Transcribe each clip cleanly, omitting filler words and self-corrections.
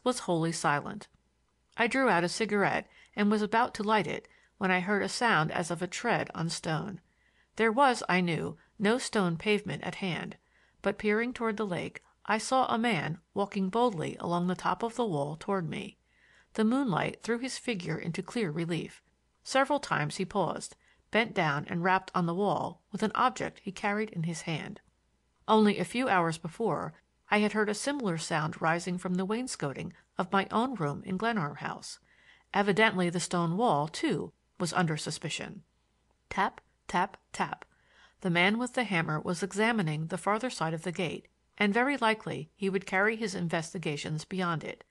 was wholly silent. I drew out a cigarette and was about to light it when I heard a sound as of a tread on stone. There was, I knew, no stone pavement at hand, but peering toward the lake I saw a man walking boldly along the top of the wall toward me. The moonlight threw his figure into clear relief. Several times he paused, bent down and rapped on the wall with an object he carried in his hand. Only a few hours before I had heard a similar sound rising from the wainscoting of my own room in Glenarm House. Evidently the stone wall, too, was under suspicion. Tap, tap, tap. The man with the hammer was examining the farther side of the gate, and very likely he would carry his investigations beyond it.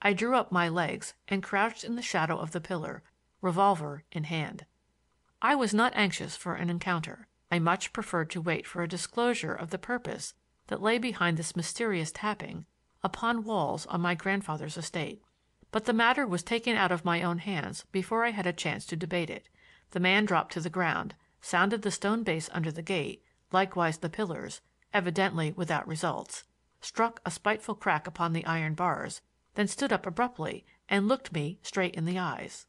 I drew up my legs and crouched in the shadow of the pillar, revolver in hand. I was not anxious for an encounter. I much preferred to wait for a disclosure of the purpose that lay behind this mysterious tapping upon walls on my grandfather's estate. But the matter was taken out of my own hands before I had a chance to debate it. The man dropped to the ground, sounded the stone base under the gate, likewise the pillars, evidently without results, struck a spiteful crack upon the iron bars, then stood up abruptly and looked me straight in the eyes.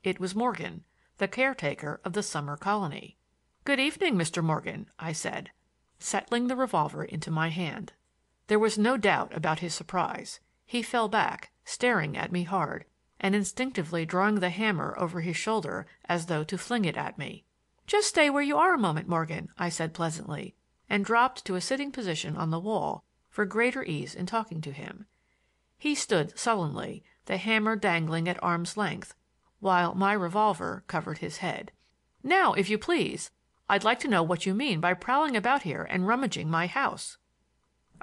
It was Morgan, the caretaker of the summer colony. "Good evening, Mr. Morgan," I said, settling the revolver into my hand. There was no doubt about his surprise. He fell back, staring at me hard, and instinctively drawing the hammer over his shoulder as though to fling it at me. "Just stay where you are a moment, Morgan," I said pleasantly, and dropped to a sitting position on the wall for greater ease in talking to him. He stood sullenly, the hammer dangling at arm's length, while my revolver covered his head. "Now, if you please, I'd like to know what you mean by prowling about here and rummaging my house."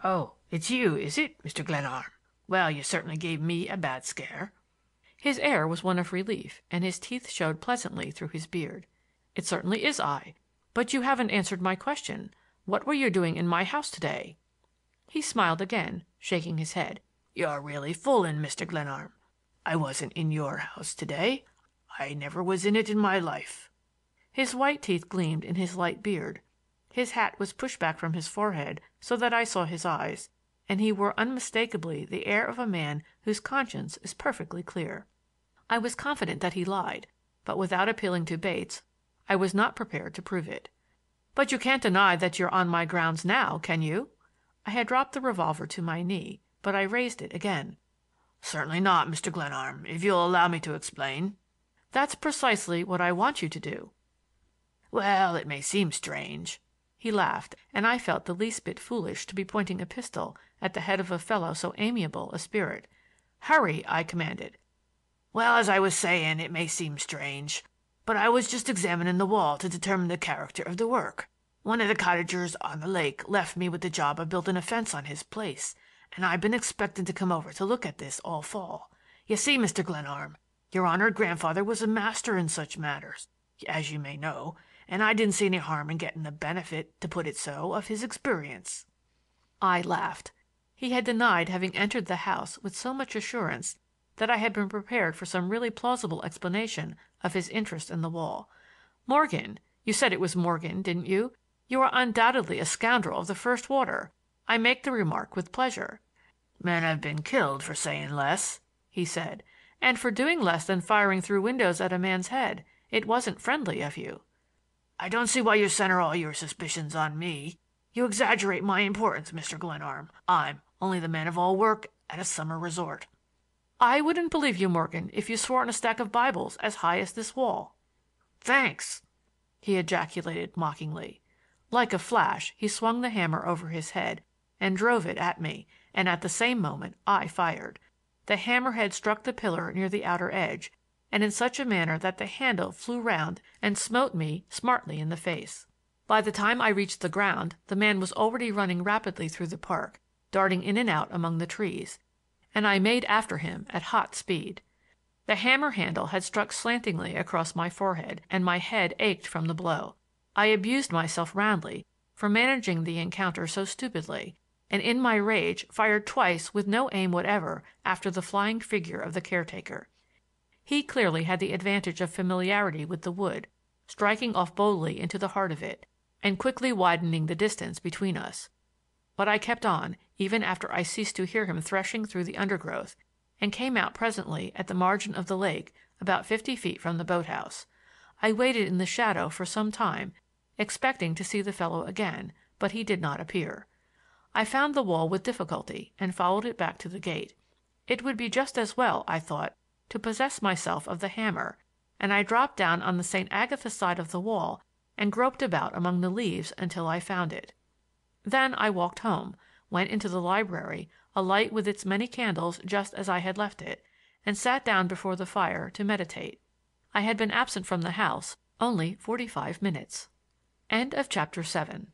"Oh, it's you, is it, Mr. Glenarm? Well, you certainly gave me a bad scare." His air was one of relief, and his teeth showed pleasantly through his beard. "It certainly is I. But you haven't answered my question. What were you doing in my house today?" He smiled again, shaking his head. "You're really fooling, Mr. Glenarm. I wasn't in your house today. I never was in it in my life." His white teeth gleamed in his light beard. His hat was pushed back from his forehead so that I saw his eyes, and he wore unmistakably the air of a man whose conscience is perfectly clear. I was confident that he lied, but without appealing to Bates, I was not prepared to prove it. "But you can't deny that you're on my grounds now, can you?" I had dropped the revolver to my knee, but I raised it again. "Certainly not, Mr. Glenarm, if you'll allow me to explain." "That's precisely what I want you to do." "Well, it may seem strange." He laughed, and I felt the least bit foolish to be pointing a pistol at the head of a fellow so amiable a spirit. "Hurry," I commanded. "Well, as I was saying, it may seem strange, but I was just examining the wall to determine the character of the work. One of the cottagers on the lake left me with the job of building a fence on his place, and I've been expecting to come over to look at this all fall. You see, Mr. Glenarm, your honored grandfather was a master in such matters, as you may know, and I didn't see any harm in getting the benefit, to put it so, of his experience." I laughed. He had denied having entered the house with so much assurance that I had been prepared for some really plausible explanation of his interest in the wall. "Morgan, you said it was Morgan, didn't you? You are undoubtedly a scoundrel of the first water. I make the remark with pleasure." "Men have been killed for saying less," he said, "and for doing less than firing through windows at a man's head. It wasn't friendly of you." "I don't see why you center all your suspicions on me. You exaggerate my importance, Mr. Glenarm. I'm only the man of all work at a summer resort." "I wouldn't believe you, Morgan, if you swore on a stack of Bibles as high as this wall." "Thanks," he ejaculated mockingly. Like a flash he swung the hammer over his head and drove it at me, and at the same moment I fired. The hammerhead struck the pillar near the outer edge, and in such a manner that the handle flew round and smote me smartly in the face. By the time I reached the ground the man was already running rapidly through the park, darting in and out among the trees, and I made after him at hot speed. The hammer handle had struck slantingly across my forehead, and my head ached from the blow. I abused myself roundly for managing the encounter so stupidly, and in my rage fired twice with no aim whatever after the flying figure of the caretaker. He clearly had the advantage of familiarity with the wood, striking off boldly into the heart of it, and quickly widening the distance between us. But I kept on, even after I ceased to hear him threshing through the undergrowth, and came out presently at the margin of the lake about 50 feet from the boathouse. I waited in the shadow for some time, expecting to see the fellow again, but he did not appear. I found the wall with difficulty and followed it back to the gate. It would be just as well, I thought, to possess myself of the hammer, and I dropped down on the St. Agatha side of the wall and groped about among the leaves until I found it. Then I walked home, went into the library, alight with its many candles just as I had left it, and sat down before the fire to meditate. I had been absent from the house only 45 minutes. End of chapter 7.